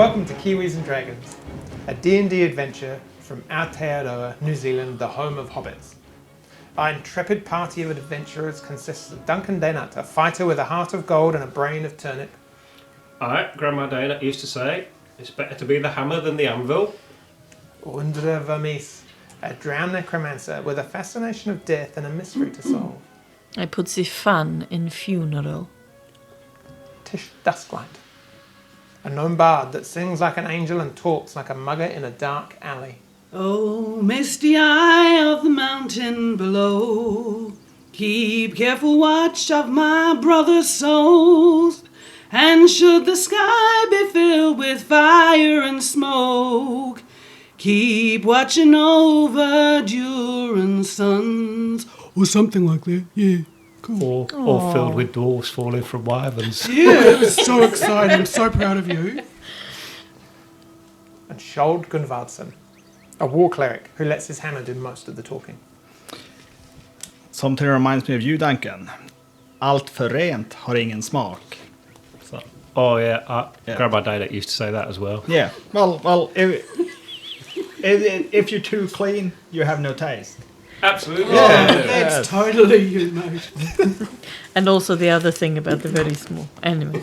Welcome to Kiwis and Dragons, a D&D adventure from Aotearoa, New Zealand, the home of hobbits. Our intrepid party of adventurers consists of Duncan Daynut, a fighter with a heart of gold and a brain of turnip. Grandma Daynut used to say, it's better to be the hammer than the anvil. Undra Vermees, a drowned necromancer with a fascination of death and a mystery to solve. I put the fun in funeral. Tish Dusklight, a gnome bard that sings like an angel and talks like a mugger in a dark alley. Oh, misty eye of the mountain below, keep careful watch of my brother's souls, and should the sky be filled with fire and smoke, keep watching over Durin sons, or something like that, yeah. Cool. Or filled with dwarves falling from wyverns. Yeah, it was so exciting. I'm so proud of you. And Skold Gunvardsson, a war cleric who lets his hammer do most of the talking. Something reminds me of you, Duncan. Allt för rent har ingen smak. So, Grandma Daynut used to say that as well. Yeah, well, if you're too clean, you have no taste. Absolutely. That's totally you, mate. And also the other thing about the very small animal.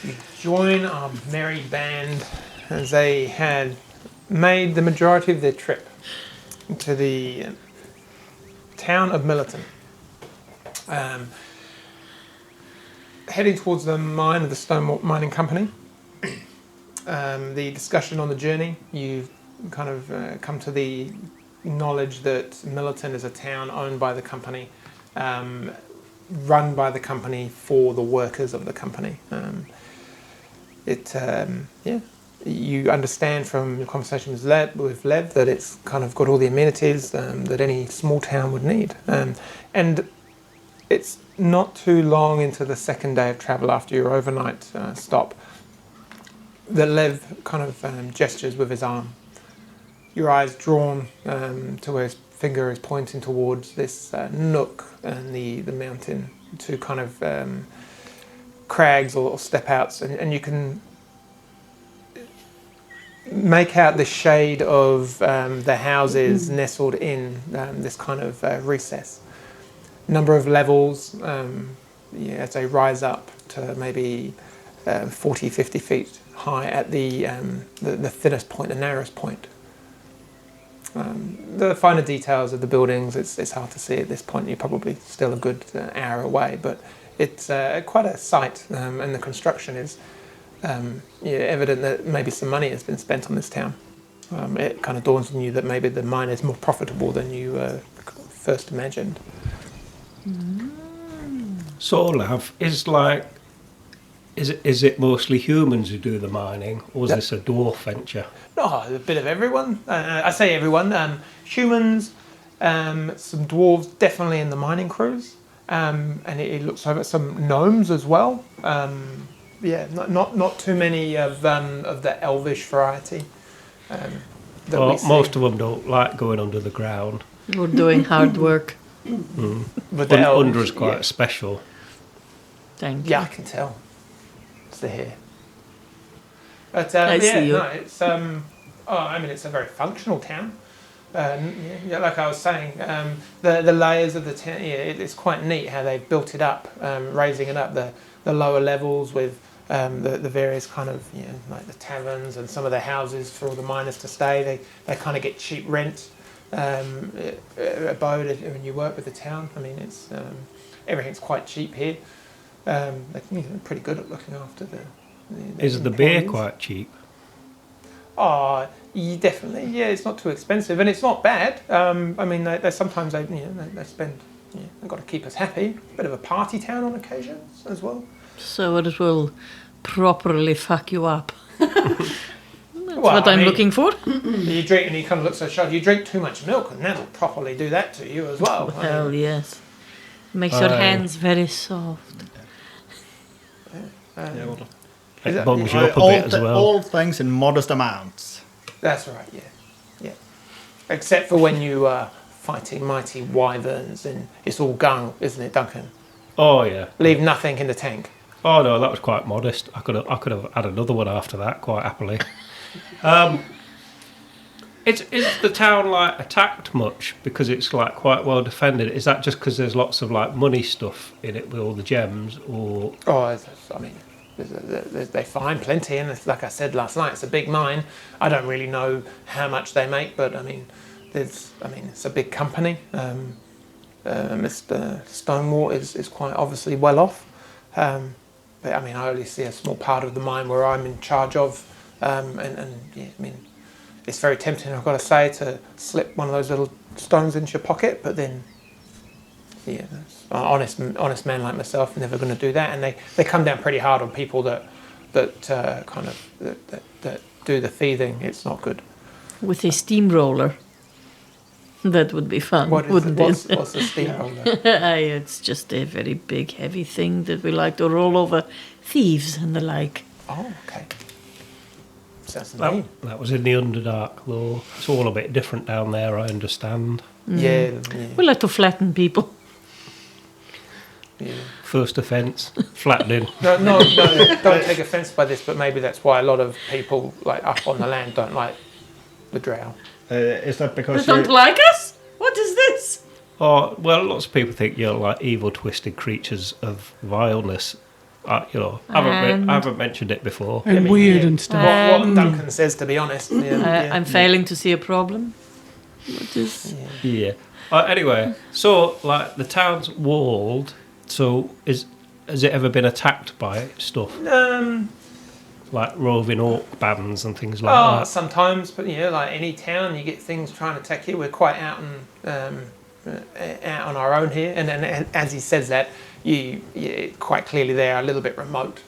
You join our merry band as they had made the majority of their trip to the town of Millerton. Heading towards the mine of the Stone Mining Company. The discussion on the journey, you've kind of come to the knowledge that Millerton is a town owned by the company, run by the company for the workers of the company. You understand from your conversation with Lev that it's kind of got all the amenities that any small town would need. And it's not too long into the second day of travel after your overnight stop that Lev kind of gestures with his arm. Your eyes drawn to where his finger is pointing towards this nook and the mountain, two kind of crags or step outs, and you can make out the shade of the houses nestled in this kind of recess. Number of levels as they rise up to maybe 40, 50 feet high at the thinnest point, the narrowest point. The finer details of the buildings, it's hard to see at this point. You're probably still a good hour away, but it's quite a sight, and the construction is evident that maybe some money has been spent on this town. It kind of dawns on you that maybe the mine is more profitable than you first imagined. So, Lav, is it mostly humans who do the mining, or is this a dwarf venture? Oh, a bit of everyone. I say everyone. Humans, some dwarves definitely in the mining crews, and it looks like some gnomes as well. Not too many of the elvish variety. Most of them don't like going under the ground. Or doing hard work. But the elves, Under is quite special. Thank you. Yeah, I can tell. It's the hair. But I see you. No, it's it's a very functional town. Like I was saying, the layers of the town. It's quite neat how they've built it up, raising it up the lower levels with the various kind of like the taverns and some of the houses for all the miners to stay. They kind of get cheap rent abode when you work with the town. I mean, it's everything's quite cheap here. They're pretty good at looking after the Is the beer quite cheap? Oh, definitely. Yeah, it's not too expensive, and it's not bad. I mean, they sometimes they spend. They've got to keep us happy. Bit of a party town on occasions as well. So it will properly fuck you up. What I'm looking for. You drink and you kind of look so shocked. You drink too much milk, and that'll properly do that to you as well. Well, yes. Makes your hands very soft. It bungs you up a bit as well. All things in modest amounts. That's right, yeah. Except for when you are fighting mighty wyverns, and it's all gung, isn't it, Duncan? Oh, yeah. Leave nothing in the tank. Oh no, that was quite modest. I could have had another one after that quite happily. Is the town like attacked much because it's like quite well defended? Is that just because there's lots of like money stuff in it with all the gems, or? Oh, I mean, they find plenty, and like I said last night, it's a big mine. I don't really know how much they make, but I mean, it's a big company. Mr. Stonewall is quite obviously well off, but I mean, I only see a small part of the mine where I'm in charge of, and yeah, I mean, it's very tempting, I've got to say, to slip one of those little stones into your pocket, but then, yeah, an honest man like myself never going to do that, and they come down pretty hard on people that do the thieving. It's not good. With a steamroller. That would be fun, wouldn't it? What's a steamroller? It's just a very big, heavy thing that we like to roll over thieves and the like. Oh, okay. Sounds mean. That was in the Underdark, though. It's all a bit different down there, I understand. Yeah. We like to flatten people. Yeah. First offence, flattening. No, don't take offence by this, but maybe that's why a lot of people like up on the land don't like the drow. Is that because They don't like us? What is this? Oh, well, lots of people think you're like evil, twisted creatures of vileness. I haven't mentioned it before. And weird and stuff. What Duncan says, to be honest. I'm failing to see a problem. What is... Yeah. Anyway, so like the town's walled. So has it ever been attacked by stuff? Like roving orc bands and things like that? Sometimes, but like any town, you get things trying to attack you. We're quite out on our own here, and as he says that, you quite clearly they are a little bit remote,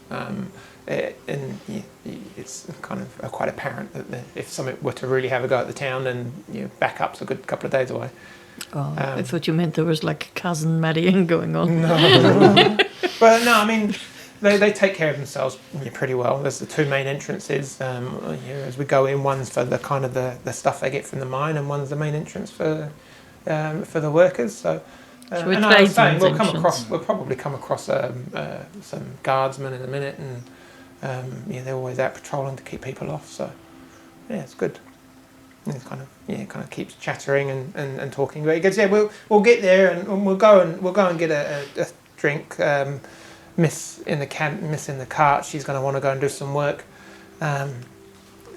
it's kind of quite apparent that if something were to really have a go at the town, then backup's a good couple of days away. Oh, I thought you meant there was like a cousin marrying going on. No. But no, I mean, they take care of themselves pretty well. There's the two main entrances. As we go in, one's for the kind of the stuff they get from the mine, and one's the main entrance for the workers. So, and I was saying we'll probably come across some guardsmen in a minute, and they're always out patrolling to keep people off. So yeah, it's good. And it's kind of keeps chattering and talking. But he goes, we'll get there, and we'll go and get a drink. Miss in the cart, she's going to want to go and do some work, and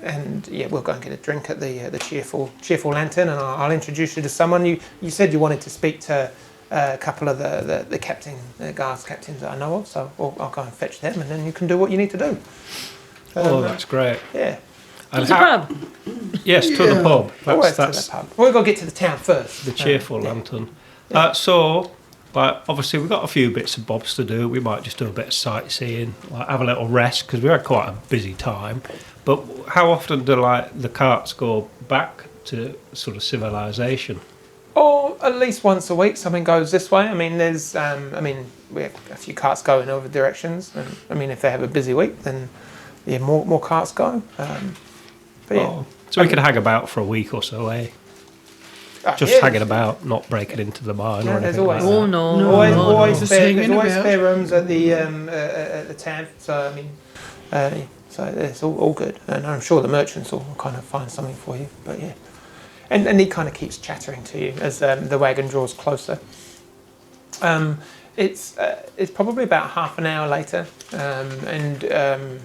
we'll go and get a drink at the cheerful lantern, and I'll introduce you to someone. You said you wanted to speak to a couple of the guards captains that I know of, so I'll go and fetch them, and then you can do what you need to do. That's great. Yeah. To the pub. Yes, to the pub. That's to the pub. We've got to get to the town first. The cheerful lantern. So, like, obviously we've got a few bits and bobs to do. We might just do a bit of sightseeing, like have a little rest, because we had quite a busy time. But how often do the carts go back to sort of civilization? Or at least once a week, something goes this way. I mean, there's, we have a few carts going over directions. And, I mean, if they have a busy week, then more carts go. So we can hang about for a week or so, eh? Hanging about, not breaking into the mine or anything. Always, oh no! Always spare rooms at the tab. So I mean, so it's all good, and I'm sure the merchants will kind of find something for you. But yeah, and he kind of keeps chattering to you as the wagon draws closer. It's probably about half an hour later, and.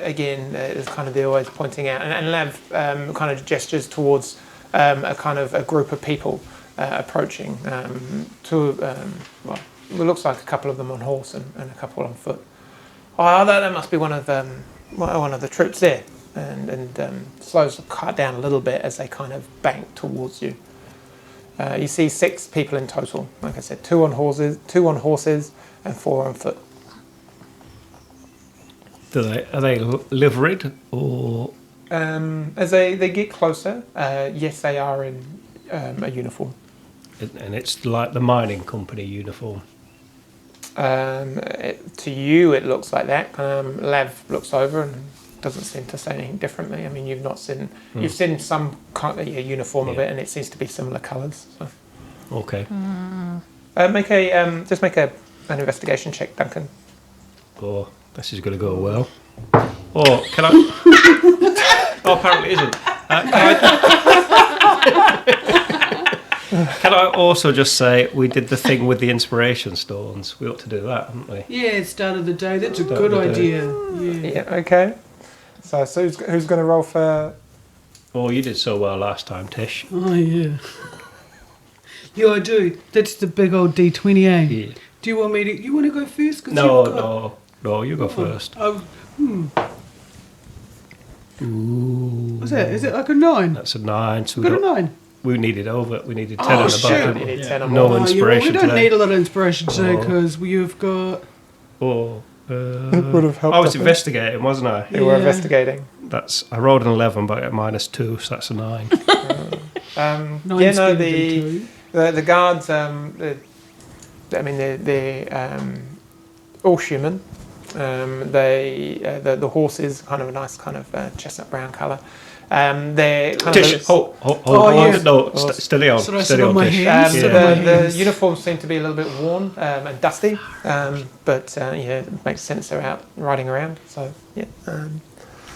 Again, it's kind of they're always pointing out, and Lav kind of gestures towards a group of people approaching. It looks like a couple of them on horse and a couple on foot. Oh, that must be one of the troops there, and slows the cart down a little bit as they kind of bank towards you. You see 6 people in total. Like I said, 2 on horses, and 4 on foot. Are they liveried or? As they get closer, yes, they are in a uniform. And it's like the mining company uniform. To you, it looks like that. Lav looks over and doesn't seem to say anything differently. I mean, you've not seen you've seen some kind of uniform of it, and it seems to be similar colours. So. Okay. Make an investigation check, Duncan. Oh, this is going to go well. Oh, can I? Oh, apparently it isn't. Can I also just say we did the thing with the inspiration stones? We ought to do that, haven't we? Yeah, start of the day. That's a Start good of the day. idea. Yeah. Yeah, okay. So who's going to roll for... Oh, you did so well last time, Tish. Oh, yeah. Yeah, I do. That's the big old D20, eh? Yeah. Do you want me to... You want to go first? 'Cause No, you've got- no, you go first. Oh, Ooh, what's that? Is it like a 9? that's a 9. So Got a 9? we needed over. We needed 10 Oh, and above. shoot. didn't You we? need 10 or No more. inspiration we don't today. need a lot of inspiration today Oh. because we've got... Oh, would have helped, I I was think. investigating, wasn't I? You were Yeah. investigating. I rolled an 11, but I got -2, so that's a 9. 9 Yeah, no, skeleton the too. the guards, they're all human. The horse is kind of a nice kind of chestnut brown colour. They're kind Tish, of hold Oh, on. yes. No, steady on. Should I sit Steady on on, my Tish. hands? so Sit on Yeah. my the hands. uniforms seem to be a little bit worn and dusty, but yeah, it makes sense they're out riding around. So yeah,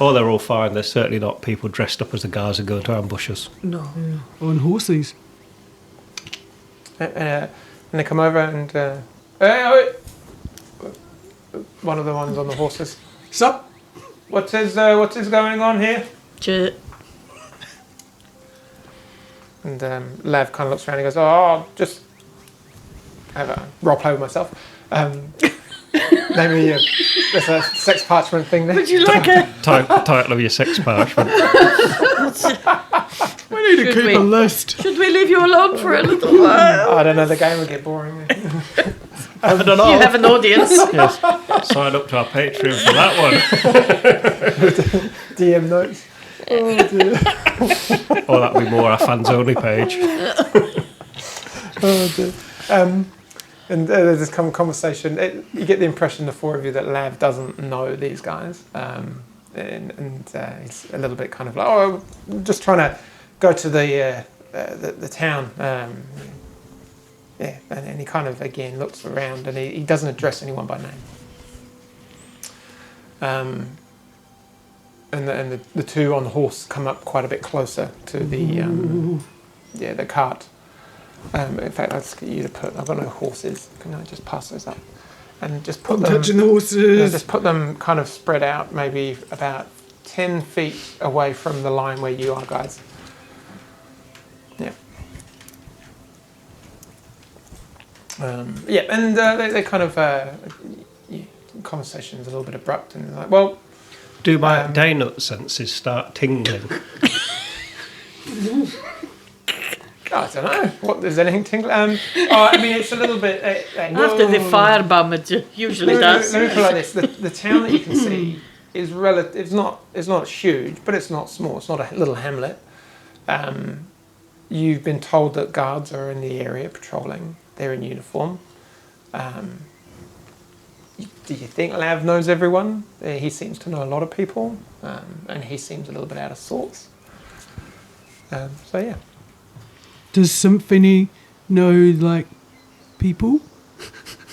Oh, they're all fine. They're certainly not people dressed up as the guards and going to ambush us. No. On horses. and they come over and hey, one of the ones on the horses. Sup? What is going on here? And Lav kind of looks around and goes, "Oh, I'll just have a role play with myself." Maybe there's a sex parchment thing there. Would you like a... Title of your sex parchment. We need to Should keep we? a list. Should we leave you alone for a little while? I don't know. The game would get boring. I don't know. You have an audience. Yes. Sign up to our Patreon for that one. DM notes. Oh dear. Or that'll be more our fans only page. Oh dear. And there's this conversation. You get the impression, the four of you, that Lav doesn't know these guys, and he's a little bit kind of like, "Oh, I'm just trying to go to the town." Yeah, and he kind of again looks around, and he doesn't address anyone by name. And the two on the horse come up quite a bit closer to the cart. In fact, I'll just get you to put. I've got no horses. Can I just pass those up and just put I'm them? touching the horses. Just put them kind of spread out, maybe about 10 feet away from the line where you are, guys. Yeah. And they kind of conversation's a little bit abrupt, and they're like, well. Do my day nut senses start tingling? I don't know. What does anything tingle? I mean, it's a little bit. After the firebomb, it usually does. Let me put it like this: the town that you can see is relative. It's not huge, but it's not small. It's not a little hamlet. You've been told that guards are in the area patrolling. They're in uniform. Do you think Lav knows everyone? He seems to know a lot of people, and he seems a little bit out of sorts. So yeah. Does Symphony know, like, people?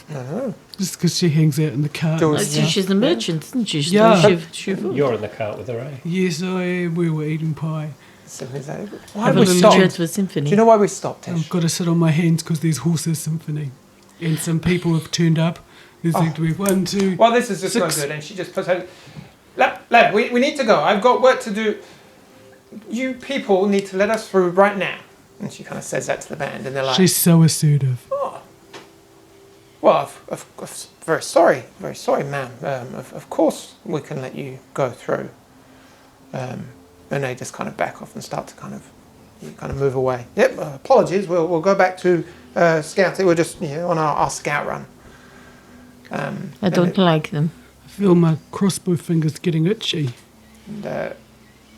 I don't know. Just because she hangs out in the car. George- She's a merchant, isn't she? She Yeah. does shiv. You're in the cart with her, eh? Yes, I am. We were eating pie. Symphony's like, why Have have a we little stopped? chat with Symphony. Do you know why we stopped, Tish? I've got to sit on my hands because there's horses Symphony. And some people have turned up. There's like, we have 1, 2... Well, this is just no 6. good. And she just puts her... Lad, we need to go. I've got work to do. You people need to let us through right now. And she kind of says that to the band, and they're like, She's so assertive. oh. Well, very sorry, ma'am. Of course we can let you go through. And they just kind of back off and start to kind of move away. Yep, apologies. We'll go back to scouting. We're just on our scout run. I don't like them. I feel my crossbow fingers getting itchy. And,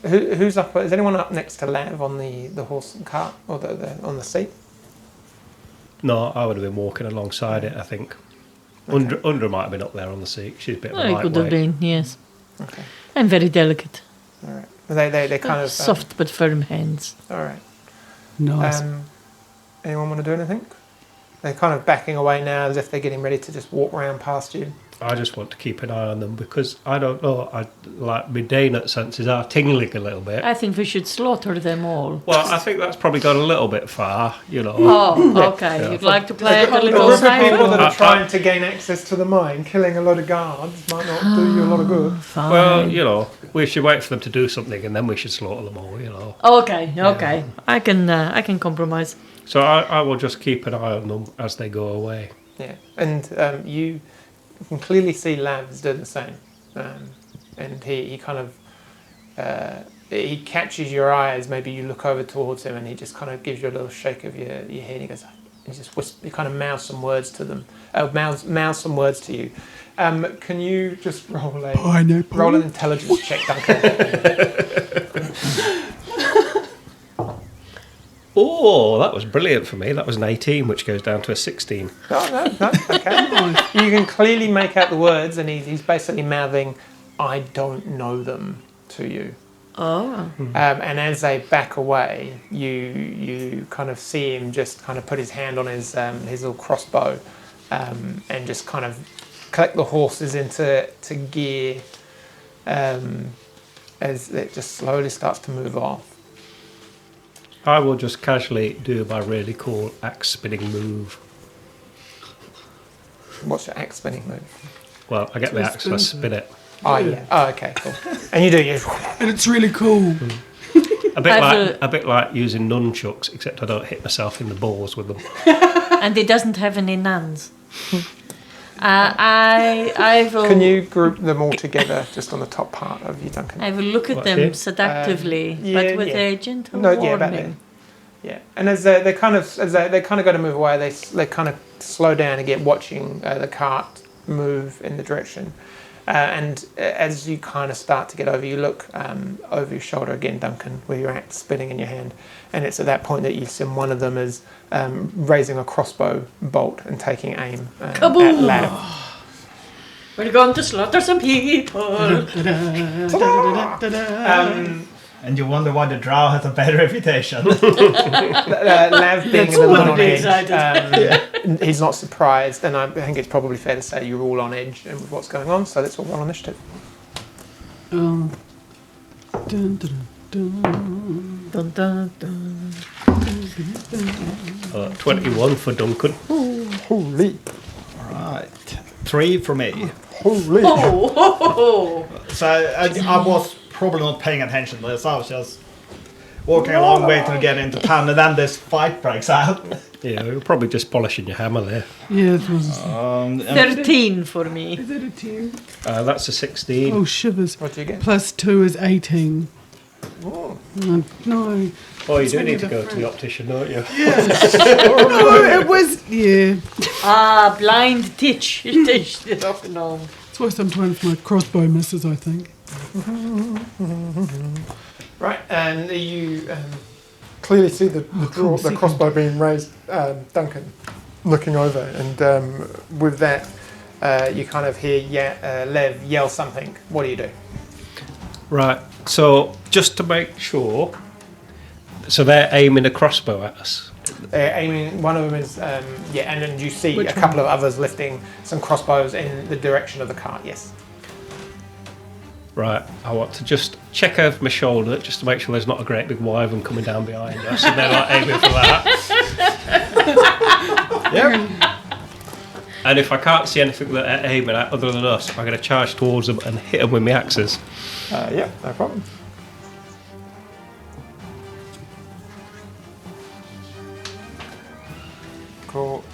who's up? Is anyone up next to Lav on the horse and cart or on the seat? No, I would have been walking alongside it, I think. Undra might have been up there on the seat. She's a bit of a I could have lightweight. been, yes. Okay. I'm very delicate. All right. They kind of Soft but firm hands. all right. Nice. Anyone want to do anything? They're kind of backing away now as if they're getting ready to just walk around past you. I just want to keep an eye on them because I don't know. My day nut senses are tingling a little bit. I think we should slaughter them all. Well, I think that's probably gone a little bit far, Oh, okay. Yeah. You'd like to play a The little group of people that cyber? are trying to gain access to the mine, killing a lot of guards might not do you a lot of good. Fine. Well, we should wait for them to do something and then we should slaughter them all. Okay. I can compromise. So I will just keep an eye on them as they go away. Yeah, and you can clearly see Lavs doing the same, and he kind of he catches your eye as maybe you look over towards him, and he just kind of gives you a little shake of your head. He goes, he just he kind of mouths some words to them, mouths some words to you. Can you just roll an intelligence check, Duncan? Oh, that was brilliant for me. That was an 18, which goes down to a 16. No, okay. You can clearly make out the words, and he's basically mouthing, "I don't know them," to you. Oh. And as they back away, you kind of see him just kind of put his hand on his little crossbow, and just kind of collect the horses into gear, as it just slowly starts to move off. I will just casually do my really cool axe spinning move. What's your axe spinning move? Well, I get the axe and I spin it. Oh yeah. Oh, okay, cool. And you do you. And it's really cool. A bit like using nunchucks, except I don't hit myself in the balls with them. And it doesn't have any nuns. I will. Can you group them all together just on the top part of you, Duncan? I will look at What, them here? seductively, but with a gentle Yeah, about there. warning. Yeah, and as they kind of go to move away, they kind of slow down again, watching the cart move in the direction. And as you kind of start to get over, you look over your shoulder again, Duncan, with your axe spinning in your hand. And it's at that point that you see one of them is raising a crossbow bolt and taking aim at Lav. We're going to slaughter some people. And you wonder why the drow has a bad reputation. Lav being That's a little why on they're edge, he's not surprised, and I think it's probably fair to say you're all on edge with what's going on, so let's all roll initiative. Dun, dun, dun. Dun, dun, dun. 21 for Duncan. Holy. Right. 3 for me. Holy. Oh. So I was probably not paying attention to this. I was just walking a long way to get into town, and then this fight breaks out. Yeah, you're probably just polishing your hammer there. Yeah, it was. And 13 for me. Is it a 10? That's a 16. Oh, shivers. What do you get? Plus 2 is 18. Oh. No. Oh, you do need to go to the optician, don't you? No, it was. Yeah. Blind Tish. Tish. No. That's why sometimes my crossbow misses, I think. Right, and you clearly see the crossbow being raised, Duncan, looking over, and with that, you kind of hear Lev yell something. What do you do? Right, so just to make sure, so they're aiming a crossbow at us. Aiming, one of them is, and then you see Which a couple of others lifting some crossbows in the direction of the cart, yes. Right, I want to just check over my shoulder just to make sure there's not a great big wyvern coming down behind us and they're like aiming for that. Yep. And if I can't see anything that they're aiming at other than us, I'm going to charge towards them and hit them with my axes. Yeah, no problem. Cool.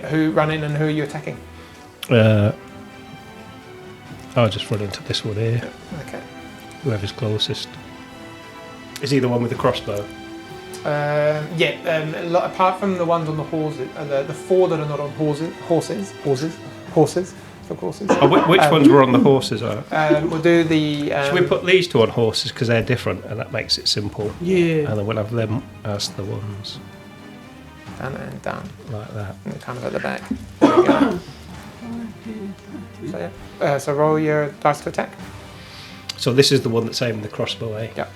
Who run in and who are you attacking? I'll just run into this one here. Okay. Whoever's closest. Is he the one with the crossbow? Apart from the ones on the horses, the 4 that are not on horses, for horses. Oh, which ones were on the horses? We'll do the. Should we put these 2 on horses because they're different and that makes it simple? Yeah. And then we'll have them as the ones Done and done. like that. And kind of at the back. There we go. So yeah. So roll your dice to attack. So this is the one that's aiming the crossbow, eh? Yeah.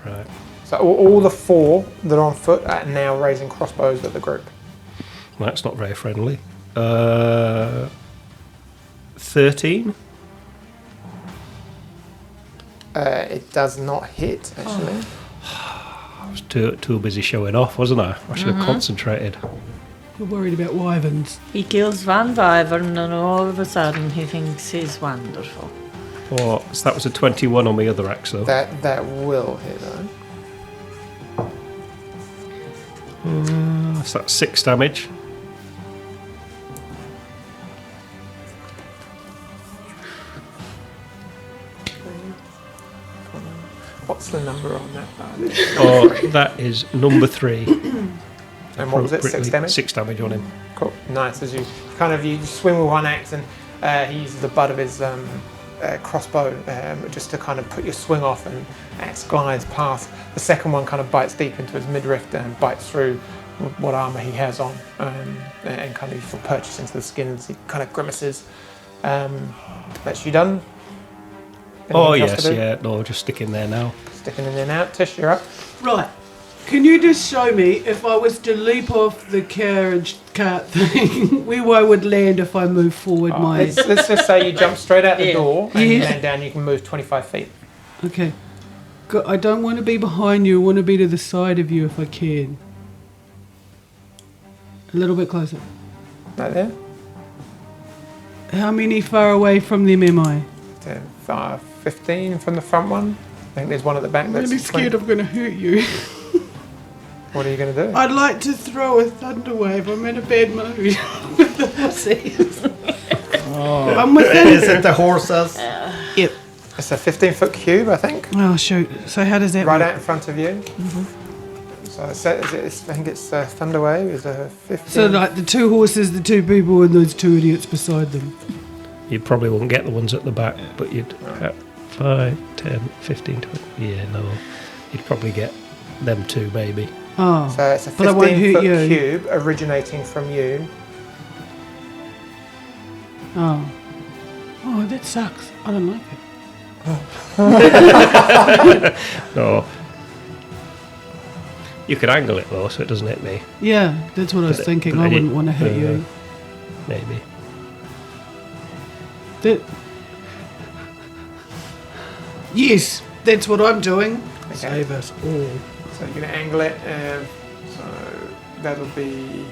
Right. So all the 4 that are on foot are now raising crossbows at the group. That's not very friendly. 13. It does not hit, actually. I was too busy showing off, wasn't I? I should have concentrated. You're worried about wyverns. He kills one wyvern and all of a sudden he thinks he's wonderful. Oh, so that was a 21 on my other axe, though. That will hit, though. So that's 6 damage. What's the number on that? Oh, that is number 3. And what was it? 6 damage? 6 damage on him. Cool. Nice. As you swing with one axe, and he uses the butt of his crossbow just to kind of put your swing off, and axe glides past. The second one kind of bites deep into his midriff and bites through what armor he has on, and kind of you feel purchased into the skin as he kind of grimaces. That's you done? Oh, Anything else to yes, do? yeah. No, just stick in there now. Sticking in there now. Tish, you're up. Right. Can you just show me if I was to leap off the carriage cart thing, where I would land if I move forward my... Let's just say you jump straight out the Yeah. door and you Yeah. land down. You can move 25 feet. Okay. I don't want to be behind you. I want to be to the side of you if I can. A little bit closer. Right there. How many far away from them am I? 15 from the front one. I think there's one at the back. I'm That's really scared I'm going to hurt you. What are you going to do? I'd like to throw a thunder wave. I'm in a bad mood with the horses. I'm within. Is it the horses? Yep. It's a 15-foot cube, I think, Oh shoot. So how does that right work? out in front of you. So I think it's Thunder Wave is a 15. So like the two horses, the two people, and those two idiots beside them. You probably wouldn't get the ones at the back, but you'd 5, 10, 15, 20. Yeah, no. You'd probably get them two, maybe. Oh. So it's a But I won't hurt 15-foot you. cube originating from you. Oh. Oh, that sucks. I don't like it. No. You could angle it though, so it doesn't hit me. Yeah, that's what I was But- thinking. but I it- wouldn't want to hurt you. Maybe. That. Yes, that's what I'm doing. Okay. Save us all. So you're going to angle it. So that'll be,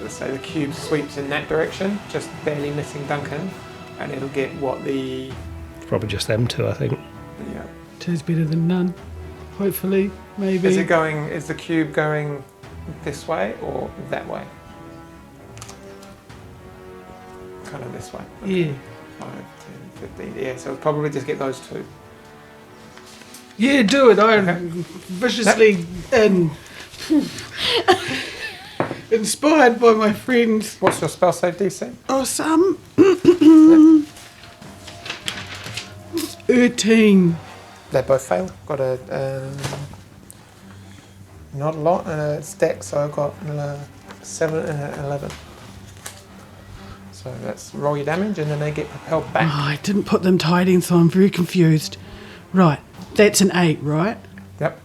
let's say the cube sweeps in that direction, just barely missing Duncan, and it'll get what the Probably just them two, I think. yeah. Two's better than none. Hopefully, maybe. Is the cube going this way or that way? Kind of this way. Yeah. 5, 10, 15. Yeah, so we'll probably just get those two. Yeah, do it. I'm Okay. viciously inspired by my friends. What's your spell save DC? Awesome. 13. They both fail. Got a not a lot, and a stack, so I've got 7 and an 11. So that's roll your damage, and then they get propelled Oh, back. I didn't put them tied in, so I'm very confused. Right, that's an 8, right? Yep.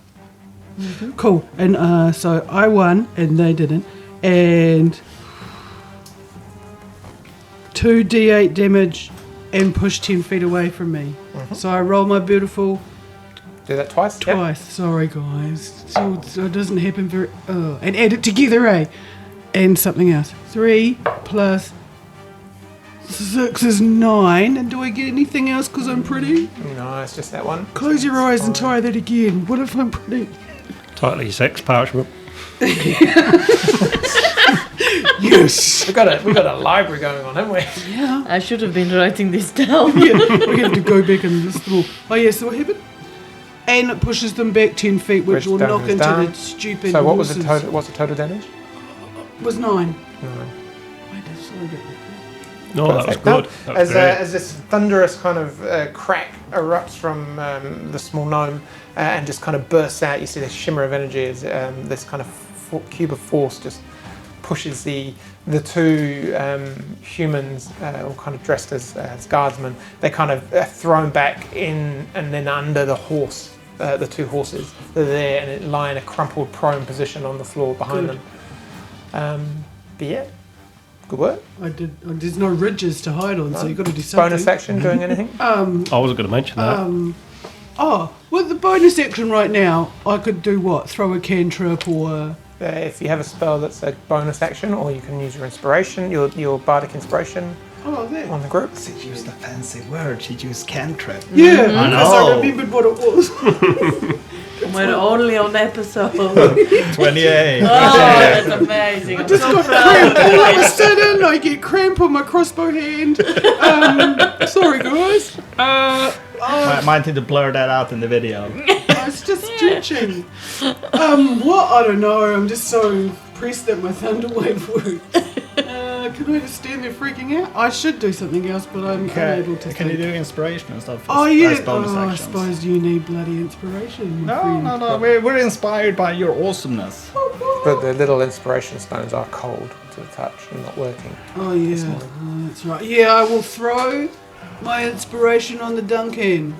Cool. And so I won, and they didn't. And 2d8 damage, and push 10 feet away from me. So I roll my beautiful Do that twice. Yep. twice. Sorry, guys. So it doesn't happen very. And add it together, eh? And something else. 3 plus 6 is 9. And do I get anything else because I'm pretty? No, it's just that one. Close your eyes and try that again. What if I'm pretty? Tightly sex parchment. Yes. We've got a library going on, haven't we? Yeah. I should have been writing this down. We have to go back and list them all. Oh, yeah, so what happened? And it pushes them back 10 feet, which will knock damage into down. the stupid So what was horses. the total? What's the total damage? Was 9. No. I just saw it. No, that was Perfect. good. That was great. As this thunderous kind of crack erupts from the small gnome and just kind of bursts out, you see this shimmer of energy as this kind of cube of force just pushes the two humans, all kind of dressed as guardsmen. They kind of are thrown back in and then under the horse, the two horses. They're there and lie in a crumpled prone position on the floor behind Good. them. But yeah, good work. There's no ridges to hide on, so you've got to do something. Bonus action, doing anything? I wasn't going to mention that. With the bonus action right now, I could do what? Throw a cantrip or... If you have a spell that's a bonus action, or you can use your inspiration, your bardic inspiration there. on the group. She used a fancy word. She used cantrip. Yeah, I because I know. remembered what it was. We're only on episode. 28. Oh, that's amazing. I just got cramp. All of a sudden, I get cramp on my crossbow hand. Sorry, guys. Might need to blur that out in the video. It's just stretching. What? I don't know. I'm just so impressed that my thunderwave worked. Can I just stand there freaking out? I should do something else, but I'm unable to. Can you think. do inspiration and stuff? Oh as yeah. bonus I actions? suppose you need bloody inspiration. my friend. No. We're inspired by your awesomeness. But the little inspiration stones are cold to the touch and not working. Oh yeah. Oh, that's right. Yeah, I will throw my inspiration on the Duncan.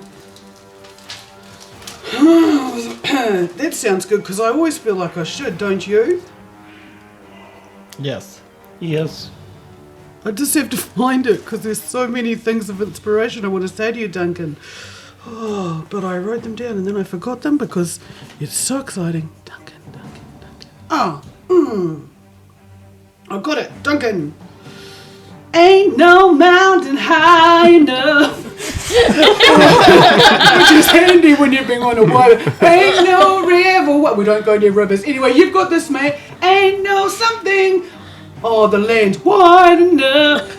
That sounds good because I always feel like I should, don't you? Yes. Yes. I just have to find it because there's so many things of inspiration I want to say to you, Duncan. Oh, but I wrote them down and then I forgot them because it's so exciting. Duncan. I got it, Duncan. Ain't no mountain high enough. Which is handy when you're being on a water. Ain't no river. We don't go near rivers. Anyway, you've got this, mate. Ain't no something. Oh, the land's wide enough.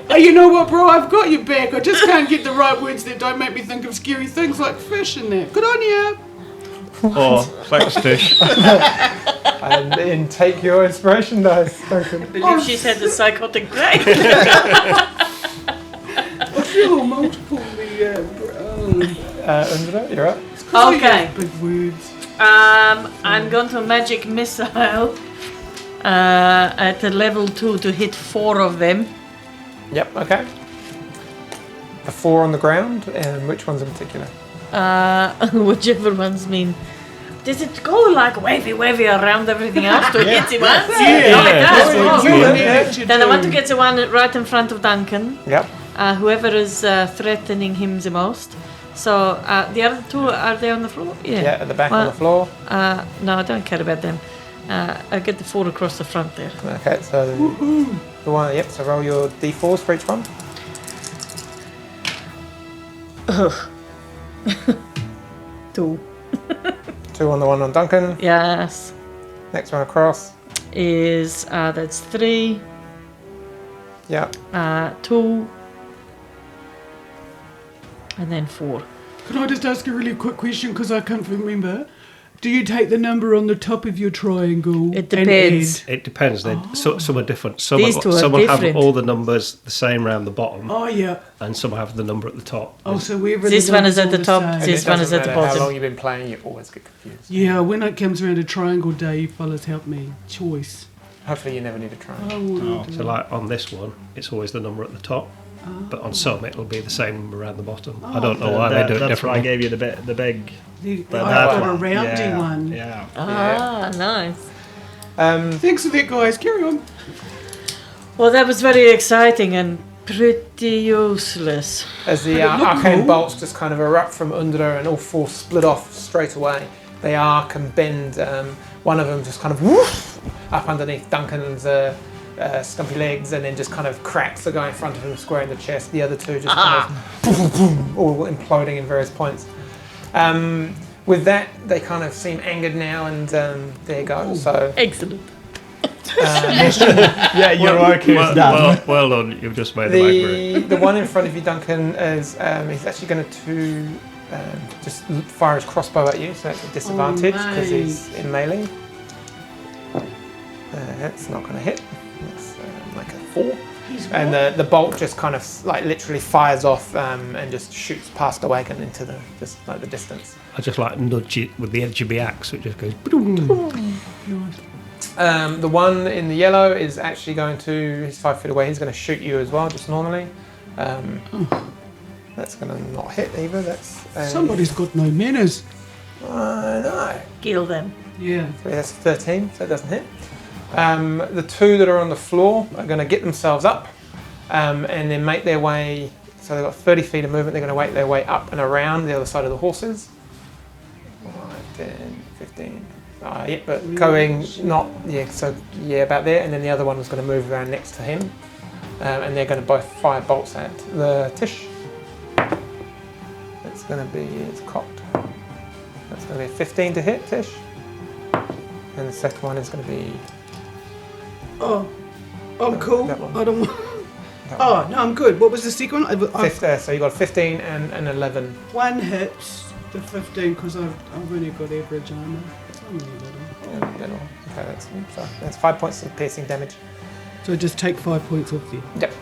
Oh, you know what, bro? I've got your back. I just can't get the right words that don't make me think of scary things like fish and that. Good on you. Oh, thanks, Tish. And then take your inspiration dice, Duncan. I believe she said the psychotic break. I feel multiple Undra, you're up. Okay. Big words. I'm going to magic missile at a level 2 to hit 4 of them. Yep, okay. The 4 on the ground, and which ones in particular? Whichever ones mean. Does it go like wavy around everything else to hit the ones? Yeah. Oh, it does. Yeah. Then I want to get the one right in front of Duncan. Yep. Whoever is threatening him the most. So the other 2, are they on the floor? Yeah, at the back on the floor. No, I don't care about them. I get the 4 across the front there. Okay, so the one, yep, so roll your d4s for each one. Ugh. 2. 2 on the one on Duncan. Yes. Next one across. Is that's 3. Yep. 2. And then 4. Can I just ask a really quick question because I can't remember? Do you take the number on the top of your triangle? It and depends. add? It depends. Some are different. Some These two are some will have different. all the numbers the same around the bottom, Oh yeah. and some have the number at the top. Oh, so wherever This the one is numbers at the all top, same. And this it one doesn't is at the matter bottom. How long you've been playing, you always get confused. Yeah, when it comes around to triangle day, you fellas help me. Choice. Hopefully you never need to try. So, like on this one, it's always the number at the top, but on some it'll be the same number around the bottom. I don't know why they do it That's why I differently. gave you the big. I But got that a one. roundy Yeah. one. Yeah. Ah, nice. Thanks for that, guys. Carry on. Well, that was very exciting and pretty useless. As the But it looked arcane cool. bolts just kind of erupt from under and all 4 split off straight away. They arc and bend. One of them just kind of whoosh up underneath Duncan's stumpy legs and then just kind of cracks the guy in front of him square in the chest. The other 2 just kind of boom, boom, all imploding in various points. With that, they kind of seem angered now and there you go. So Excellent. Yeah, your work is done. Well done. You've just made them angry. the one in front of you, Duncan, is he's actually going to just fire his crossbow at you, so that's a disadvantage because he's in melee. That's not going to hit. It's like a 4. And the bolt just kind of like literally fires off and just shoots past the wagon into the just like the distance. I just like nudge it with the edge of the axe, so it just goes. The one in the yellow is actually going to, he's 5 feet away, he's going to shoot you as well, just normally. That's going to not hit either. That's Somebody's got no manners. I know. Kill them. Yeah. So that's 13, so it doesn't hit. The two that are on the floor are going to get themselves up and then make their way. So they've got 30 feet of movement. They're going to make their way up and around the other side of the horses. 5, 10, 15. Yeah, but going not, so about there. And then the other one was going to move around next to him. And they're going to both fire bolts at the Tish. It's going to be, it's cocked. That's going to be a 15 to hit, Tish. And the second one is going to be... Oh, I'm cool. That one. I don't want... Oh, no, I'm good. What was the second one? So you got 15 and an 11. One hits the 15 because I've only got average armor. It's only a little. Yeah, little. Okay, that's 5 points of piercing damage. So just take 5 points off there. Yep.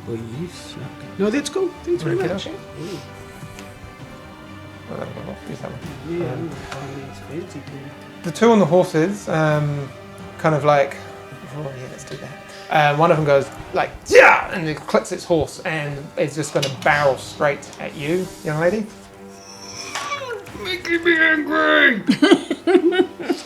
Oh, you suck. No, that's cool. Thanks very much. Okay. Yeah, that's fancy. The two on the horses, kind of like, oh yeah, let's do that. One of them goes like, yeah, and it clips its horse, and it's just going to barrel straight at you, young lady. Making me angry.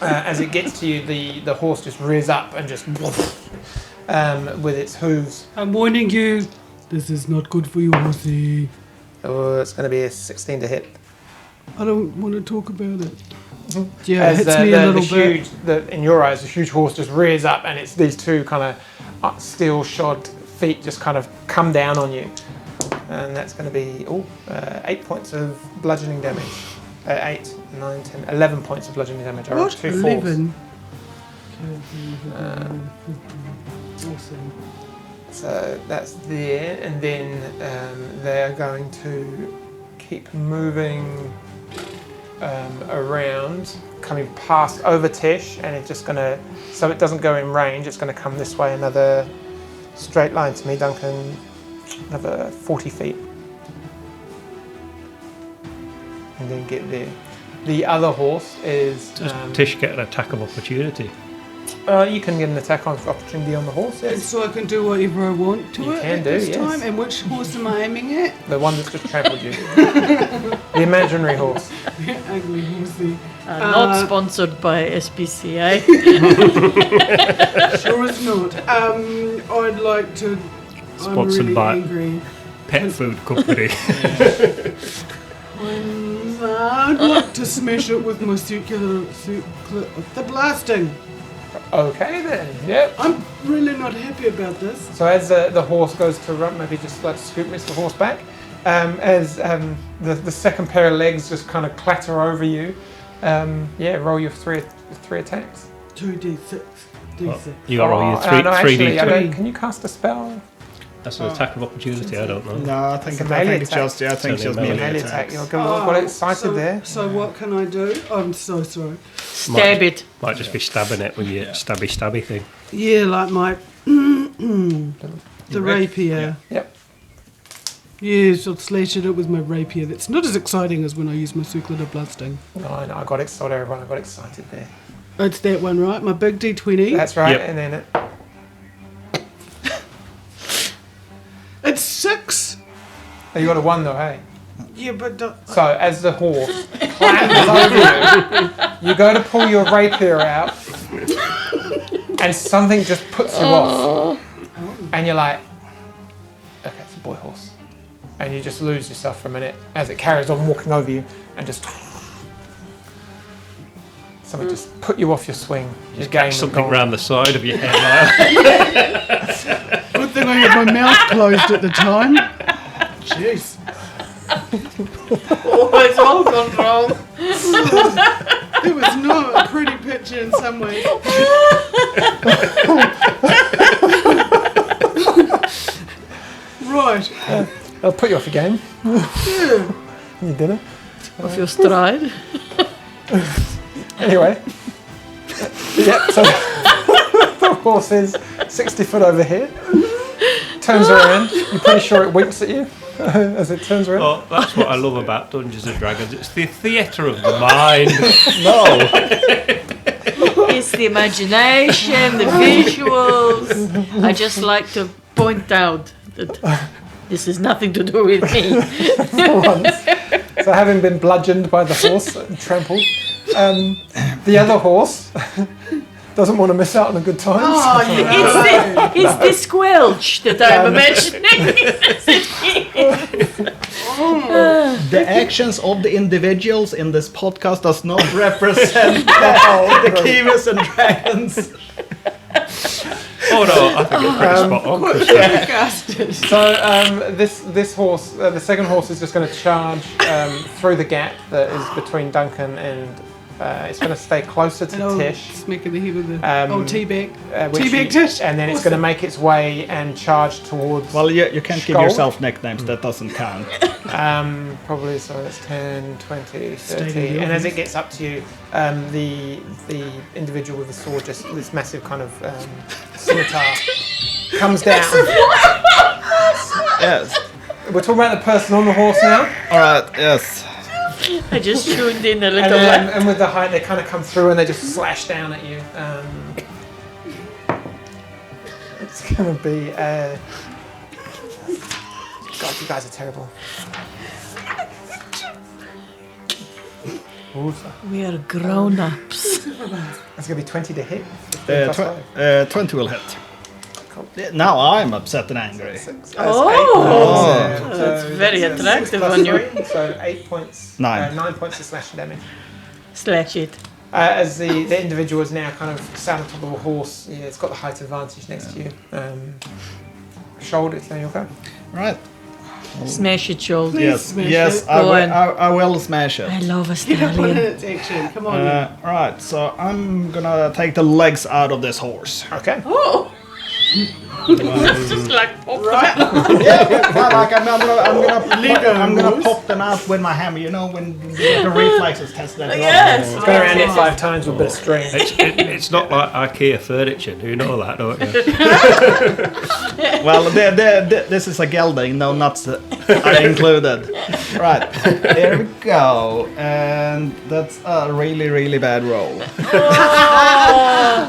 As it gets to you, the horse just rears up and just with its hooves. I'm warning you, this is not good for you, horsey. Oh, it's going to be a 16 to hit. I don't want to talk about it. Yeah, As it hits me a little bit. In your eyes, the huge horse just rears up, and it's these two kind of steel-shod feet just kind of come down on you, and that's going to be 8 points of bludgeoning damage. 8, 9, 10, 11 points of bludgeoning damage. I rolled What? 2 4s. 11? Awesome. So that's there, and then they're going to keep moving around, coming past over Tish, and it's just going to, so it doesn't go in range, it's going to come this way, another straight line to me, Duncan, another 40 feet. And then get there. The other horse is... Does Tish get an attack of opportunity? You can get an attack on opportunity on the horse, And yes. so I can do whatever I want to You it can at do, this yes. time? And which horse am I aiming at? The one that's just trampled you. The imaginary horse. Ugly horsey. Not sponsored by SPCA. Sure is not. I'd like to... Sponsored I'm really by- angry. Pet food company. I'd like to smash it with my circular the blasting. Okay then, yep. I'm really not happy about this. So as the horse goes to run, maybe just like scoop Mr. Horse back. As the second pair of legs just kind of clatter over you. Roll your three attacks. 2d6. D6. You got to roll your no, actually, 3D. can you cast a spell? That's an attack of opportunity, I don't know. No, I think It's a melee it's attack. just I think It's it's just only a melee Melee attack. attacks. You got excited so, there. So what can I do? I'm so sorry. Stab it. Might just be stabbing it with your stabby thing. Yeah, like my... the rapier. Yep. Yes, I'll slash it with my rapier. That's not as exciting as when I use my circular blasting. No, I got excited. Everyone, I got excited there. It's that one, right? My big D20. That's right. Yep. And then it. It's 6. Oh, you got a 1 though, hey. Yeah, but... So as the horse clambers over you, you go to pull your rapier out, and something just puts you off, and you're like, okay, it's a boy horse, and you just lose yourself for a minute as it carries on walking over you, and just something just put you off your swing. Your game is Something gone. round the side of your head. Good thing I had my mouth closed at the time. Jeez. Oh, it's all gone wrong. It was not a pretty picture in some ways. Right. I'll put you off your game. Yeah. You did it. Of your stride. Anyway. Yep, so the horse is 60 foot over here, turns around, you're pretty sure it winks at you as it turns around. Oh, that's what I love about Dungeons and Dragons. It's the theatre of the mind. No. It's the imagination, the visuals. I just like to point out that this has nothing to do with me. For once. So having been bludgeoned by the horse and trampled, the other horse doesn't want to miss out on a good time. Oh, yeah. It's the squelch that I'm imagining. The actions of the individuals in this podcast does not represent the Kiwis and dragons. Oh no, I think it's pretty spot on. So this horse, the second horse, is just going to charge through the gap that is between Duncan and. It's going to stay closer to Tish. Smack in the head with the teabag. Teabag Tish. And then it's going to make its way and charge towards. Well, you can't give Skold. yourself nicknames. That doesn't count. Probably so. It's 10, 20, 30, and as it gets up to you, the individual with the sword, just this massive kind of scimitar, comes down. Yes. We're talking about the person on the horse now. All right. Yes. I just tuned in a And, little and with the height, they kind of come through and they just slash down at you. It's going to be. God, you guys are terrible. We are grown-ups. It's going to be 20 to hit. 15 plus 5. 20 will hit. Cool. Now I'm upset and angry. That's very attractive on you. So 8 points. 9. 9 points of slashing damage. Slash it. As the individual is now kind of sat on top of a horse, yeah, it's got the height advantage next to you. Shoulder, it's now your go. Right. Smash it, shoulder. Yes. smash Yes. it. I Go on. will smash it. I love a Put it stallion. into action. Come on. Right. So I'm gonna take the legs out of this horse. Okay. Oh! It's just like pop Right. Well, like I'm gonna pop them out with my hammer. You know when the reflexes test that. Yes. Go around it 5 times with a bit of string. It's not like IKEA furniture. You know that, don't you? Well, this is a gelding. No nuts are included. Right. There we go. And that's a really, really bad roll.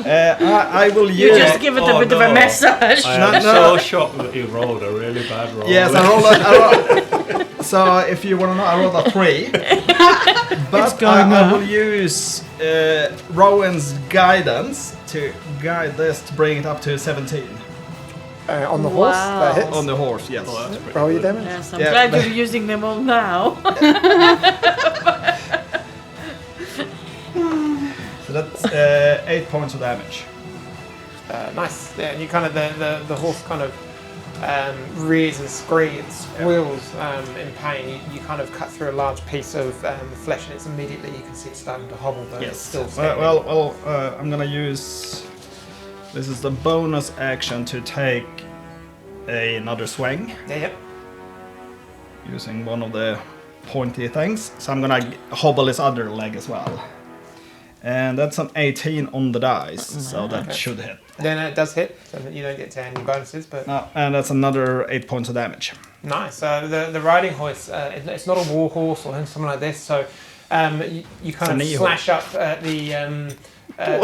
I will use. You just give it a bit of a massage. I am so shocked that you rolled a really bad roll. Yes, I rolled so if you want to know, I rolled a 3. But I will use Rowan's guidance to guide this to bring it up to 17. On the horse, that hits. On the horse, yes. Roll your damage. Yes, I'm Yeah. glad you're using them all now. So that's 8 points of damage. Nice. Yeah, and you kind of the horse kind of rears and squeals in pain. You kind of cut through a large piece of flesh, and it's immediately you can see it starting to hobble, but it's still standing. Well, I'm gonna use. This is the bonus action to take another swing Yeah. using one of the pointy things. So I'm gonna hobble his other leg as well. And that's an 18 on the dice, so that should hit. Then it does hit, so you don't get to any bonuses, but No, and that's another 8 points of damage. nice. So the riding horse, it's not a war horse or something like this. So you kind of knee slash up the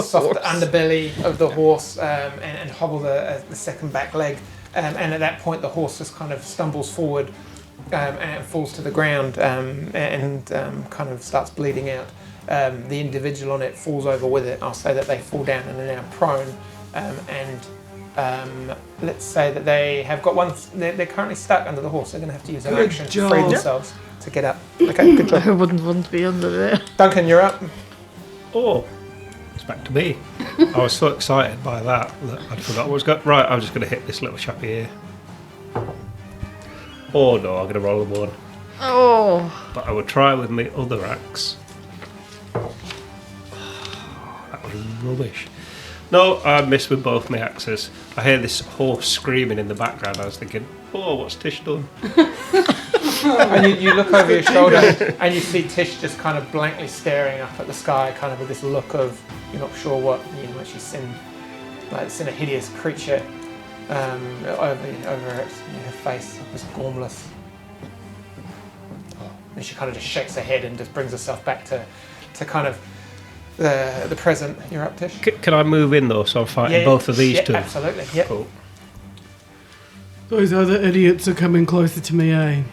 soft underbelly of the horse and hobble the second back leg. And at that point, the horse just kind of stumbles forward and falls to the ground and kind of starts bleeding out. The individual on it falls over with it. I'll say that they fall down and are now prone. Let's say that they have got one. They're currently stuck under the horse. They're going to have to use an Good action to job. free themselves to get up. Okay, good job. I wouldn't want to be under there. Duncan, you're up. Oh, it's back to me. I was so excited by that I'd forgot what was going. Right, I'm just going to hit this little chappy here. Oh no, I'm going to roll a 1. Oh. But I will try with my other axe. That was rubbish. No, I missed with both my axes. I hear this horse screaming in the background. I was thinking, oh, what's Tish done? And you look over your shoulder and you see Tish just kind of blankly staring up at the sky, kind of with this look of you're not sure what she's seen, like it's in a hideous creature over her face, this gormless. And she kind of just shakes her head and just brings herself back to kind of the present. You're up, Tish. Can I move in though, so I'm fighting both of these two? Absolutely. Yep. Cool. Those other idiots are coming closer to me, eh?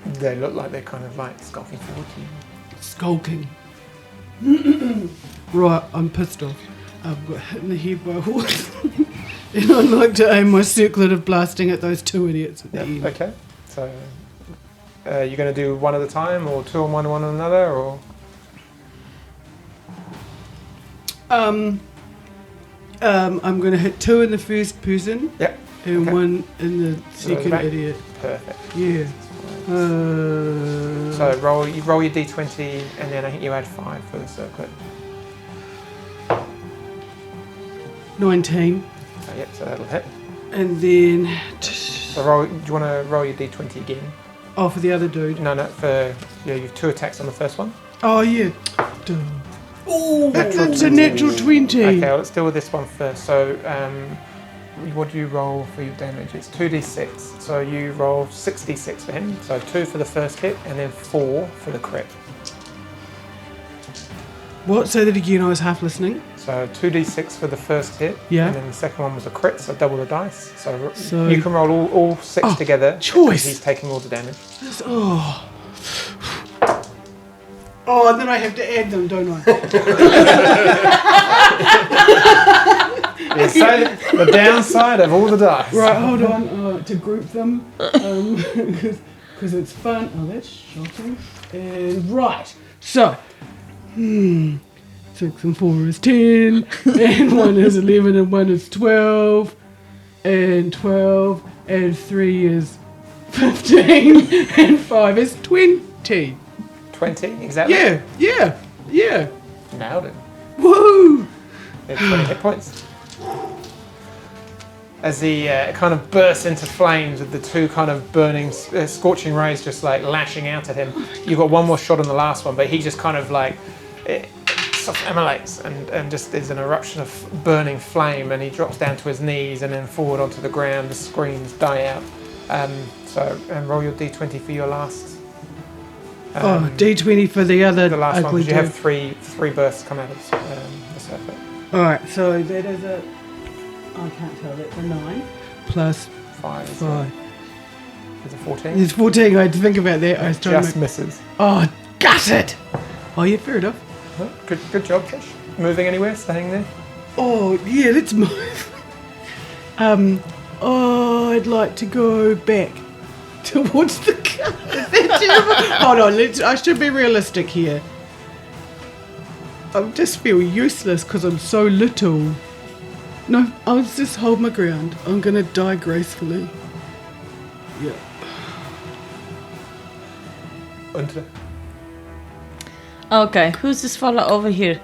They look like they're kind of like skulking forward to you. Skulking. Right, I'm pissed off. I've got hit in the head by a horse. And I'd like to aim my circlet of blasting at those two idiots at the end. Okay. So, you're going to do one at a time, or two on one another, or? I'm going to hit 2 in the first person. Yep. And Okay. 1 in the So second back. idiot. Perfect. Yeah. So you roll your d20, and then I think you add 5 for the circlet. 19. Yep. So that'll hit. And then... So roll. Do you want to roll your d20 again? Oh, for the other dude. No. For you have 2 attacks on the first one. Oh, yeah. Duh. Oh, Natural that's a 20. natural 20. Okay. Well, let's deal with this one first. So what do you roll for your damage? It's 2d6. So you roll 6d6 for him. So 2 for the first hit, and then 4 for the crit. What? Say that again, I was half listening. So 2d6 for the first hit, Yeah. and then the second one was a crit, so double the dice. So, So- you can roll all 6 Oh, together. choice. He's taking all the damage. Oh. Oh, and then I have to add them, don't I? Yeah, so the downside of all the dice. Right, hold on. To group them, because it's fun. Oh, that's shocking. And right, so 6 and 4 is 10, and 1 is 11, and 1 is 12, and 12, and 3 is 15, and 5 is 20. 20, exactly. Yeah. Nailed it. Woo! There's 20 hit points. As he kind of bursts into flames with the 2 kind of burning, scorching rays just like lashing out at him. You've got one more shot on the last one, but he just kind of like sort of emanates and just there's an eruption of burning flame, and he drops down to his knees and then forward onto the ground. The screams die out. And roll your d20 for your last. D20 for the other The last one, ugly because you have dude. three bursts come out of the circle. Alright, so that is a... I can't tell, that's a 9. Plus 5. 5. Is it 14? It's 14, I had to think about that. I was trying Just to... misses. Oh, got it! Oh yeah, fair enough. Well, good job, Tish. Moving anywhere? Staying there? Oh, yeah, let's move. I'd like to go back towards the car. Is that terrible? Hold on, I should be realistic here. I just feel useless because I'm so little. No, I'll just hold my ground. I'm gonna die gracefully. Yeah. Unter. Okay, who's this fella over here?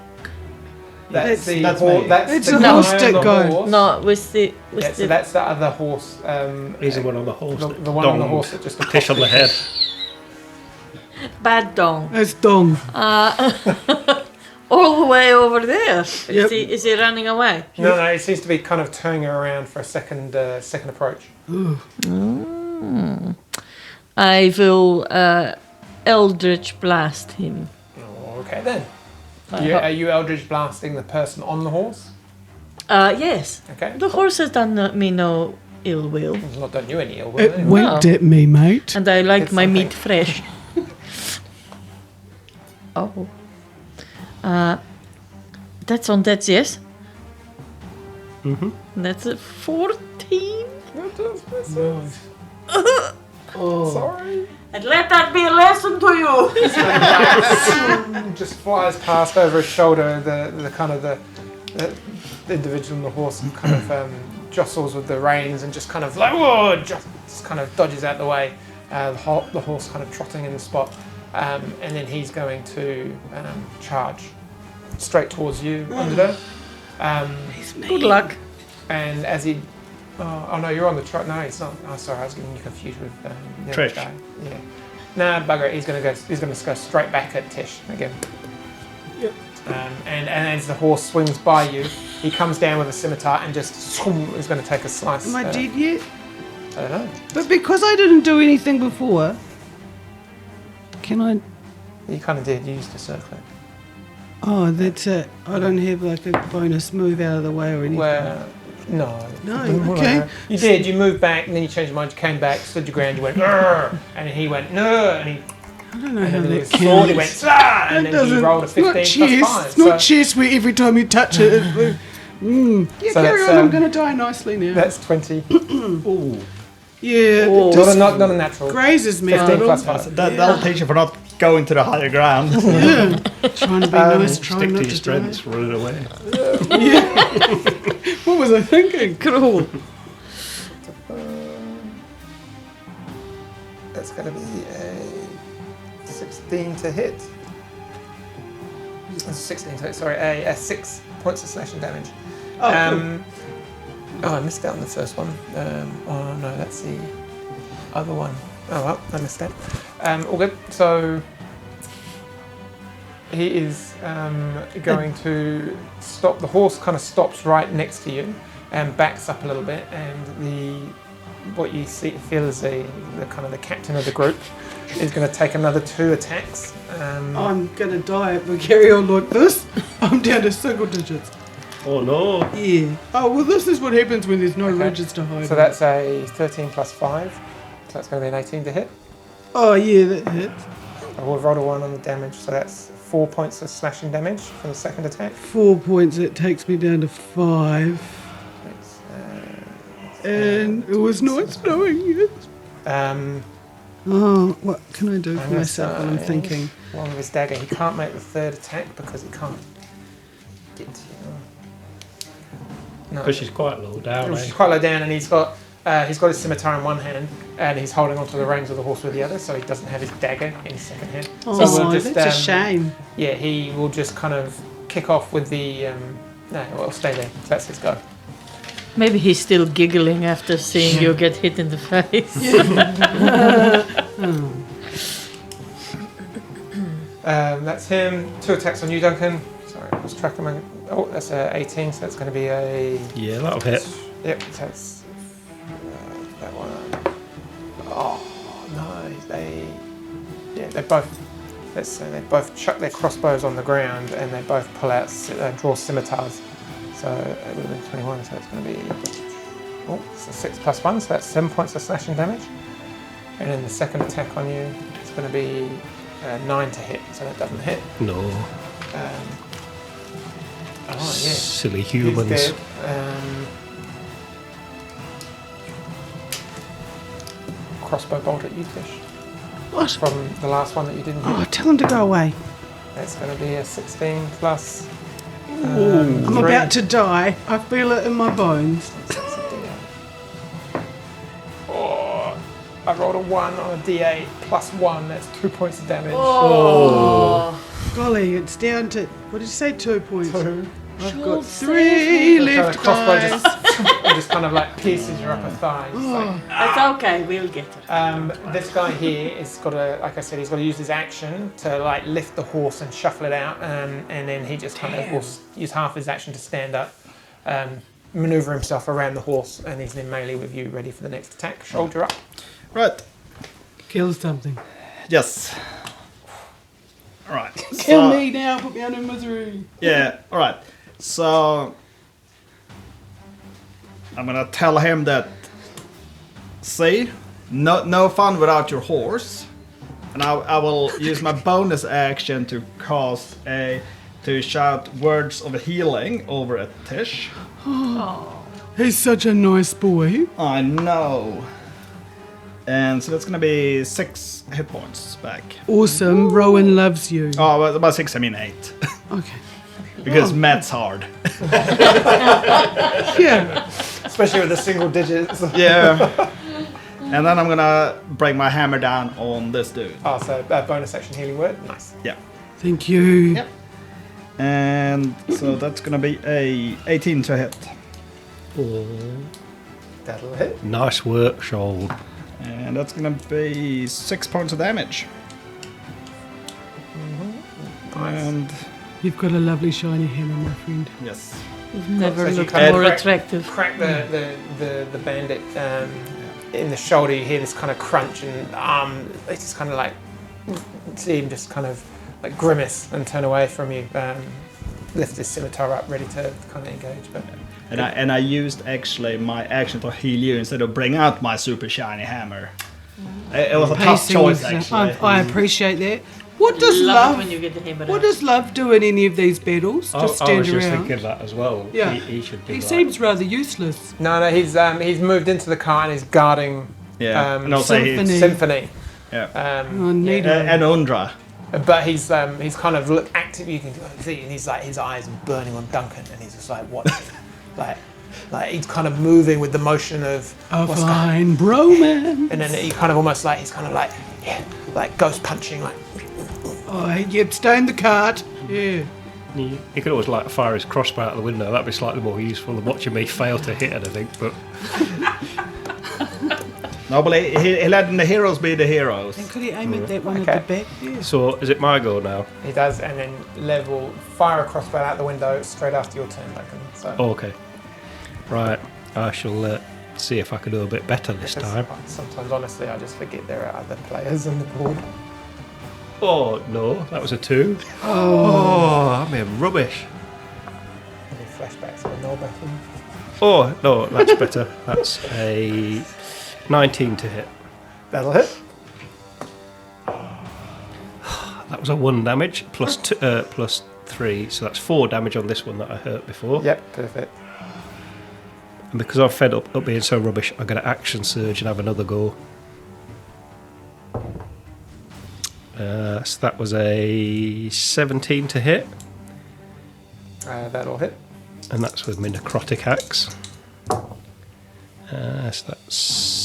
That's me. That's It's the a guy horse on stick the guy. horse. No, with the Yeah, so that's the other horse. He's the one on the horse. The that one on the donged horse that just Tish on the head. bad dong. That's Dong. All the way over there. Yep. Is he running away? No, it seems to be kind of turning her around for a second approach. I will Eldritch blast him. Oh, okay then. Are you Eldridge blasting the person on the horse? Yes. Okay. The horse has done me no ill will. It's not done you any ill will. It anyway. winked at me, mate. And I like It's my something. meat fresh. Oh. That's yes? Mm-hmm. That's a 14. Oh. Sorry. And let that be a lesson to you. Just flies past over his shoulder. The kind of the individual on the horse kind of jostles with the reins and just kind of like whoa, just kind of dodges out the way. The horse kind of trotting in the spot, and then he's going to charge straight towards you, Underdo. Good luck. And as he, oh no, you're on the trot. No, it's not. Oh, sorry, I was getting you confused with the other Trish. guy. Yeah. Nah, bugger it. He's gonna go straight back at Tish again. Yep. And as the horse swings by you, he comes down with a scimitar and just is going to take a slice. Am I dead yet? I don't know. But because I didn't do anything before, can I... You kind of did. You used to circle it. Oh, that's it. I don't have like a bonus move out of the way or anything. Well, no. No, More like okay. that. You did. You moved back and then you changed your mind. You came back, stood your ground. You went, "Grr," and he went, no, and he I don't know And how then that his sword, he counts. went, "Ah!" and then he rolled a 15 plus 5. It's not chess where every time you touch it. Yeah, So carry that's, on. I'm going to die nicely now. That's 20. Ooh. Yeah, Oh. it Not just a natural. grazes me a 15 little. plus 5. That'll teach you for not going to the higher ground. Yeah. Trying to be nice, trying Stick not to to your strengths, run it away. die. What was I thinking? Cruel. That's going to be a 16 to hit. 16 to hit, sorry, a 6 points of slashing damage. I missed out on the first one. Oh no, that's the other one. Oh well, I missed that. All good. So he is going to stop. The horse kind of stops right next to you and backs up a little bit, and what you feel is the kind of the captain of the group is going to take another 2 attacks. I'm going to die if we carry on like this. I'm down to single digits. Oh no. Yeah. Oh, well, this is what happens when there's no ridges to hide. So that's a 13 plus 5. So that's going to be an 18 to hit. Oh, yeah, that hits. I will roll a 1 on the damage, so that's 4 points of slashing damage from the second attack. 4 points, it takes me down to 5. And it was nice knowing you. Oh, what can I do for gonna myself while I'm say- thinking? Along with his dagger, he can't make the third attack because he can't get to you. No, Because she's quite low down, she's eh? quite low down, and he's got his scimitar in one hand, and he's holding onto the reins of the horse with the other, so he doesn't have his dagger in his second hand. Oh, we'll just, that's a shame. Yeah, he will just kind of kick off with the. No, well, stay there. That's his go. Maybe he's still giggling after seeing you get hit in the face. That's him. 2 attacks on you, Duncan. Sorry, I was tracking my. Oh, that's a 18, so that's going to be a. Yeah, that'll hit. Yep, so that's that one. Oh no, they both. Let's say they both chuck their crossbows on the ground and they both pull out, draw scimitars. So it would have been 21, so it's going to be. Oh, it's a 6 plus 1, so that's 7 points of slashing damage. And then the second attack on you is going to be 9 to hit, so that doesn't hit. No. Oh yeah. Silly He's humans. dead. Crossbow bolt at you, Tish. What? From the last one that you didn't hit. Oh, tell him to go away. That's going to be a 16 plus. I'm 3. about to die. I feel it in my bones. Oh, I rolled a 1 on a d8 plus 1. That's 2 points of damage. Oh. Golly, it's down to, what did you say, 2 points? 2. I've got Schultz, 3 So the left, crossbow guys. just kind of like pierces your upper thigh. It's like, It's okay, we'll get it. this guy here has got to, like I said, he's got to use his action to like lift the horse and shuffle it out, and then he just kind of will use half his action to stand up, maneuver himself around the horse, and he's in melee with you, ready for the next attack. Shoulder up. Right. Kill something. Yes. Alright. Kill me now, put me out of misery. Yeah, alright. So I'm gonna tell him that, see, no fun without your horse. And I will use my bonus action to to shout words of healing over at Tish. He's such a nice boy. I know. And so that's gonna be 6 hit points back. Awesome, Rowan loves you. Oh, well, by 6 I mean 8. Okay. Because math's hard. Yeah. Especially with the single digits. Yeah. And then I'm gonna bring my hammer down on this dude. Oh, so bonus action healing word. Nice. Yeah. Thank you. Yep. And so that's gonna be a 18 to hit. Oh. That'll hit. Nice work, Skold. And that's gonna be 6 points of damage. Nice. And You've got a lovely shiny hammer, my friend. yes. You've never So you looked kind of more crack- attractive. Crack the bandit in the shoulder. You hear this kind of crunch, and it's just kind of like see him just kind of like grimace and turn away from you. Lift his scimitar up, ready to kind of engage. But And I used actually my action to heal you instead of bring out my super shiny hammer. It was a tough choice, actually. I appreciate that. What does Love it when love? you get the hammer. What does love do in any of these battles? I Just was stand just around. thinking that as well. Yeah. He should be He like, seems rather useless. No, he's moved into the car and he's guarding Yeah. And also Symphony. Symphony. yeah. Oh, neat. And Undra. But he's kind of active. You can see, and he's like his eyes are burning on Duncan, and he's just like what, like he's kind of moving with the motion of A what's going. fine bromance. And then he kind of almost like he's kind of like like ghost punching like. Oh, yep, stay in the cart. Yeah. he could always like fire his crossbow out the window. That'd be slightly more useful than watching me fail to hit it, I think. But No, but he let the heroes be the heroes. And could he aim at that one Okay. at the back? Yeah. so is it my go now? He does, and then Lev will fire a crossbow out the window straight after your turn, Duncan. So. Oh, okay. Right. I shall see if I can do a bit better this Because time. sometimes, honestly, I just forget there are other players on the board. Oh no, that was a 2. Oh, I mean rubbish. Any flashbacks of a Noel battle? Oh no, that's better. That's a 19 to hit. That'll hit. That was a 1 damage plus plus 3, so that's 4 damage on this one that I hurt before. Yep, perfect. And because I'm fed up being so rubbish, I'm going to action surge and have another go. So that was a 17 to hit, That'll hit. and that's with my necrotic axe. So that's.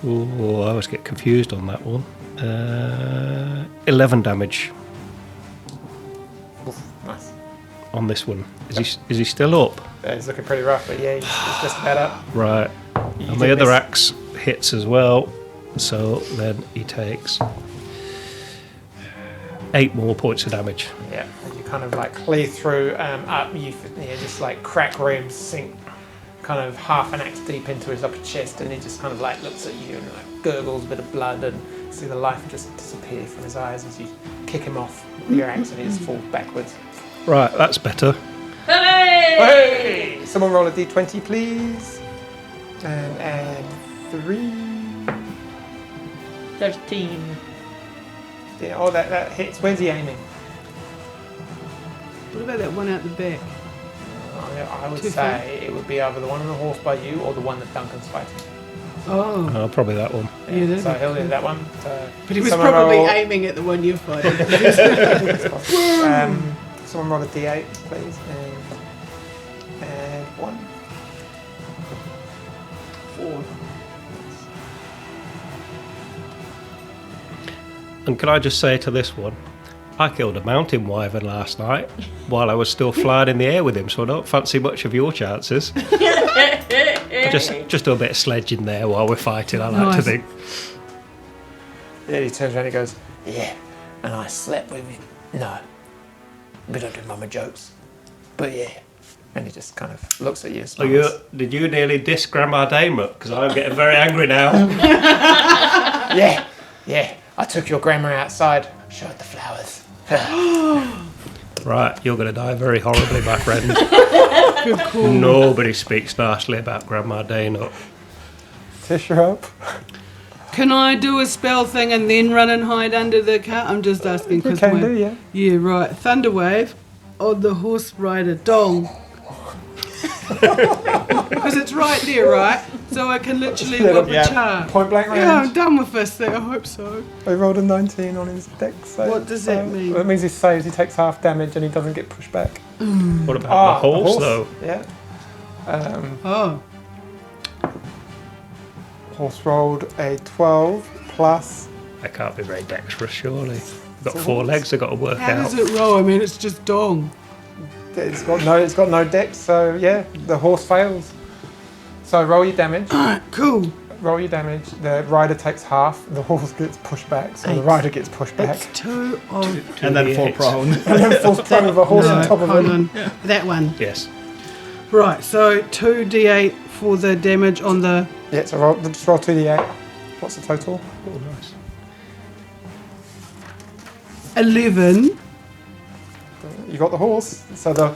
Oh, I always get confused on that one. 11 damage Oof, nice. on this one. Is he still up? It's looking pretty rough, but yeah, he's just about up. Right. You And did the other miss. axe hits as well, so then he takes 8 more points of damage. Yeah, and you kind of like clear through up. You just like crack ribs, sink kind of half an axe deep into his upper chest, and he just kind of like looks at you and like gurgles a bit of blood, and see the life just disappear from his eyes as you kick him off with your axe, and he just falls backwards. Right, that's better. Hooray! Hey! Someone roll a d20, please, and add 3. 13. Yeah, oh, that hits. Where's he aiming? What about that one out the back? I would Too say it would be either the one on the horse by you or the one that Duncan's fighting. Oh. Probably that one. Yeah, that'd so be he'll do cool. that one. So But he was someone probably roll- aiming at the one you're fighting. Someone roll a d8, please, and add 1. 4. And can I just say to this one, I killed a mountain wyvern last night while I was still flying in the air with him, so I don't fancy much of your chances. Just do a bit of sledging there while we're fighting, I like to Nice. think. Yeah, he turns around and goes, yeah, and I slept with him. No, we don't do mama jokes. But yeah. And he just kind of looks at you and smiles. Did you nearly diss Grandma Damer? Because I'm getting very angry now. Yeah, I took your grandma outside, showed the flowers. Right, you're going to die very horribly, my friend. Good call. Nobody speaks nicely about Grandma Damer. Tish, you're up. Can I do a spell thing and then run and hide under the car? I'm just asking You because can do, yeah. Yeah, right. Thunderwave on the horse rider dong. Because it's right there, right? So I can literally whip Yeah. a charge. Point blank range. Yeah, I'm done with this thing. I hope so. He rolled a 19 on his dex save. What does that mean? Well, it means he saves, he takes half damage and he doesn't get pushed back. What about the horse, though? Yeah. Oh, Horse rolled a 12 plus. I can't be very dexterous, surely. I've got It's a 4 horse. legs I've got to work how out. does it roll? I mean, it's just dong. It's got no dex, so yeah, the horse fails. So roll your damage. Alright, cool. Roll your damage. The rider takes half. The horse gets pushed back, so the 8. rider gets pushed back. It's 2 of... And then full 2d8s. prone. And then falls prone with a horse on top of hold him. on. That one. Yes. Right, so 2d8 for the damage on the... Yeah, so just roll 2d8. What's the total? Oh, nice. 11. You got the horse. So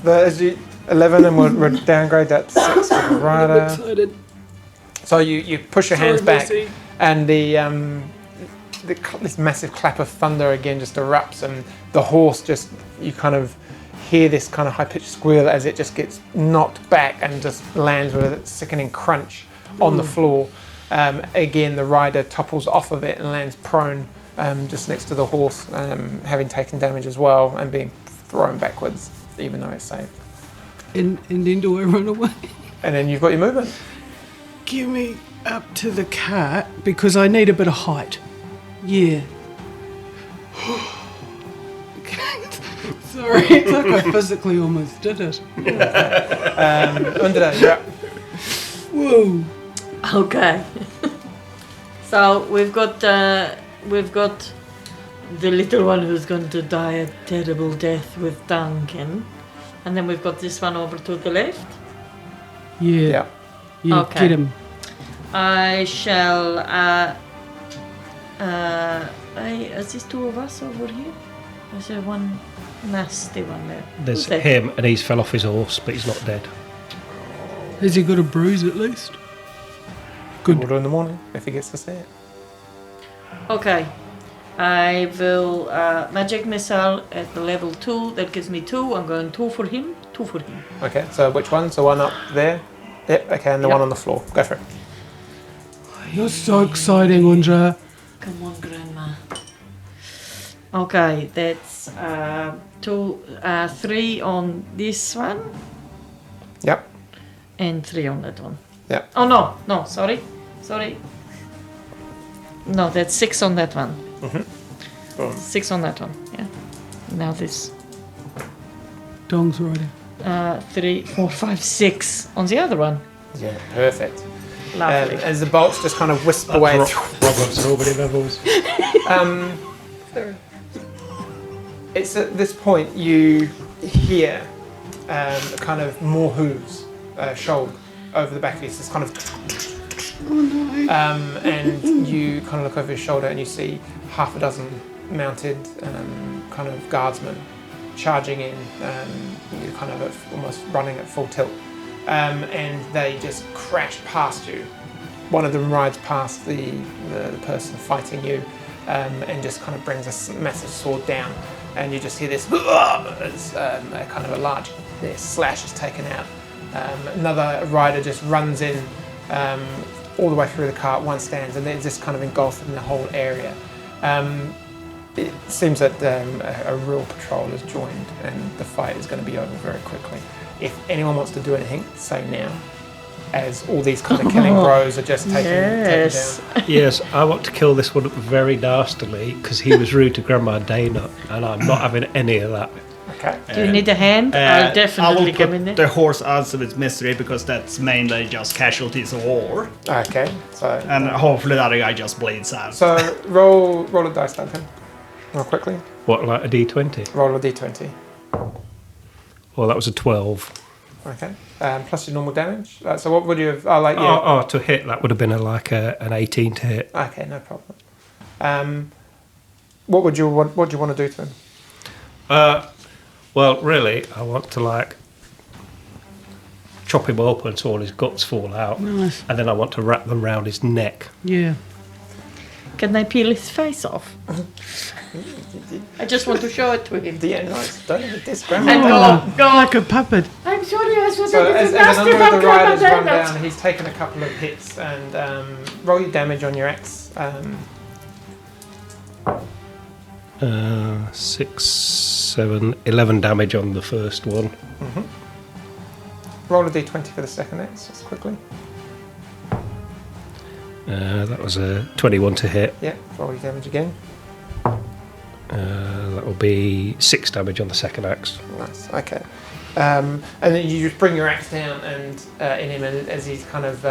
as you 11, and we'll downgrade that to 6 for the I'm rider. excited. So you push your hands back, and this massive clap of thunder again just erupts, and the horse just, you kind of hear this kind of high-pitched squeal as it just gets knocked back and just lands with a sickening crunch on the floor. Again, the rider topples off of it and lands prone just next to the horse, having taken damage as well and being thrown backwards, even though it's safe. And then do I run away? And then you've got your movement. Give me up to the cat because I need a bit of height. Yeah. Sorry, it's like I physically almost did it. Under you're up. Whoa. Okay. So we've got the little one who's going to die a terrible death with Duncan, and then we've got this one over to the left. Yeah. Okay. Get him. I shall. Is this two of us over here? Is there one nasty one there? There's Who's that? him, and he's fell off his horse, but he's not dead. Has he got a bruise at least? Good. We'll do in the morning if he gets to see it. Okay. I will magic missile at the level 2. That gives me 2. I'm going 2 for him. 2 for him. Okay, so which one? So one up there? Yep, okay, and the Yep. one on the floor. Go for it. You're so exciting, Andra. Come on, Grandma. Okay, that's 3 on this one Yep. and 3 on that one. Yep. Oh no, sorry. No, that's 6 on that one. Boom. 6 on that one. Yeah. Now this. Dong's riding. 3, 4, 5, 6 on the other one. Yeah, perfect. Lovely. As the bolts just kind of wisp away. Robert's already levels. It's at this point you hear kind of more hooves, Skold, over the back of you. So it's kind of. And you kind of look over your shoulder and you see half a dozen mounted kind of guardsmen charging in, you're kind of almost running at full tilt. And they just crash past you. One of them rides past the person fighting you and just kind of brings a massive sword down. And you just hear this as a kind of a large slash is taken out. Another rider just runs in all the way through the cart, one stands, and they're just kind of engulfed in the whole area. It seems that a real patrol has joined and the fight is going to be over very quickly. If anyone wants to do anything, say now, as all these kind of killing bros are just taken down. Yes, I want to kill this one very nastily because he was rude to Grandma Dana, and I'm not having any of that. Okay. Do you need a hand? I'll definitely come in I will there. put the horse out of its misery because that's mainly just casualties of war. Okay. So And hopefully that guy just bleeds out. so roll a dice, Duncan. Real quickly. What, like a D20? Roll a d20. Well, that was a 12. Okay. Plus your normal damage. So what would you have? Oh, like yeah. Oh, to hit, that would have been an 18 to hit. Okay, no problem. What would you want? What do you want to do to him? Well, really, I want to chop him open so all his guts fall out, Nice. and then I want to wrap them round his neck. Yeah. Can I peel his face off? I just want to show it to him. Yeah, nice. Don't hit this And grandma. go. Like a puppet. I'm sorry, I was So as a nasty number of the about riders run that. down, he's taken a couple of hits and roll your damage on your axe. 6, 7, 11 damage on the first one. Roll a d20 for the second axe, just quickly. That was a 21 to hit. Yeah, roll your damage again. That will be 6 damage on the second axe. Nice, okay. And then you just bring your axe down and in him, and as he's kind of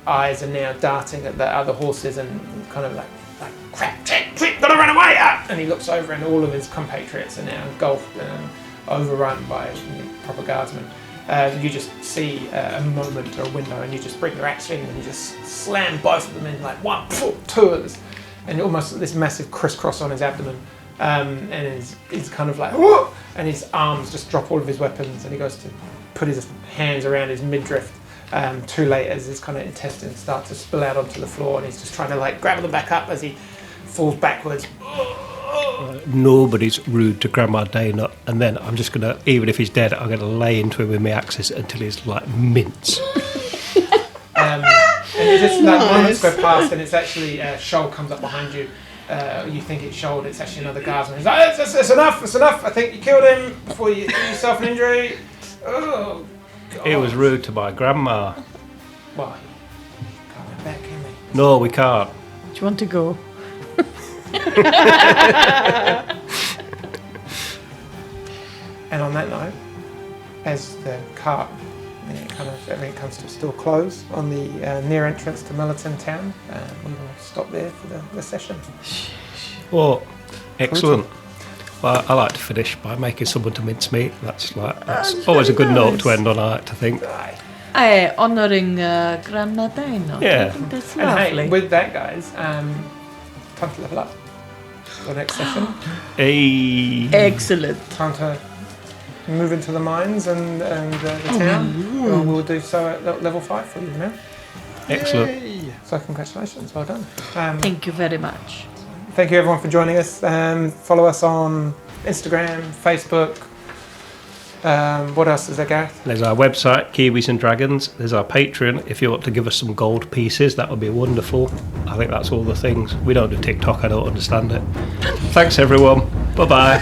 eyes are now darting at the other horses and kind of like crap, quick, gotta run away! Ah! And he looks over and all of his compatriots are now engulfed and overrun by proper guardsmen. You just see a moment or a window and you just bring your axe in and you just slam both of them in like 1, 2 of this, and almost this massive crisscross on his abdomen. And he's kind of like, whoa! And his arms just drop all of his weapons and he goes to put his hands around his midriff too late as his kind of intestines start to spill out onto the floor, and he's just trying to like grab them back up as he falls backwards. Nobody's rude to Grandma Dana, and then I'm just gonna, even if he's dead, I'm gonna lay into him with my axes until he's like mince. And you just like moments go past, and it's actually Skold comes up behind you. You think it's Skold, it's actually another guardsman. He's like, it's enough, it's enough. I think you killed him before you do yourself an injury. Oh, God. He was rude to my grandma. Why? Can't go back, can we? No, we can't. Do you want to go? And on that note, as the cart, everything comes to a still close on the near entrance to Millerton town, we will stop there for the session. Oh, excellent. Well, I like to finish by making someone to mince meat. That's always a good note to end on, I like to think. Honouring Grandma Dana. Yeah. I think that's And lovely. hey, with that, guys, time to level up for the next session. Hey. Excellent. Time to move into the mines and the town. We'll do so at level 5 for you now. Excellent. Yay. So congratulations, well done. Thank you very much. Thank you everyone for joining us. Follow us on Instagram, Facebook. What else is there, Gareth? There's our website, Kiwis and Dragons. There's our Patreon. If you want to give us some gold pieces, that would be wonderful. I think that's all the things. We don't do TikTok, I don't understand it. Thanks everyone. Bye-bye.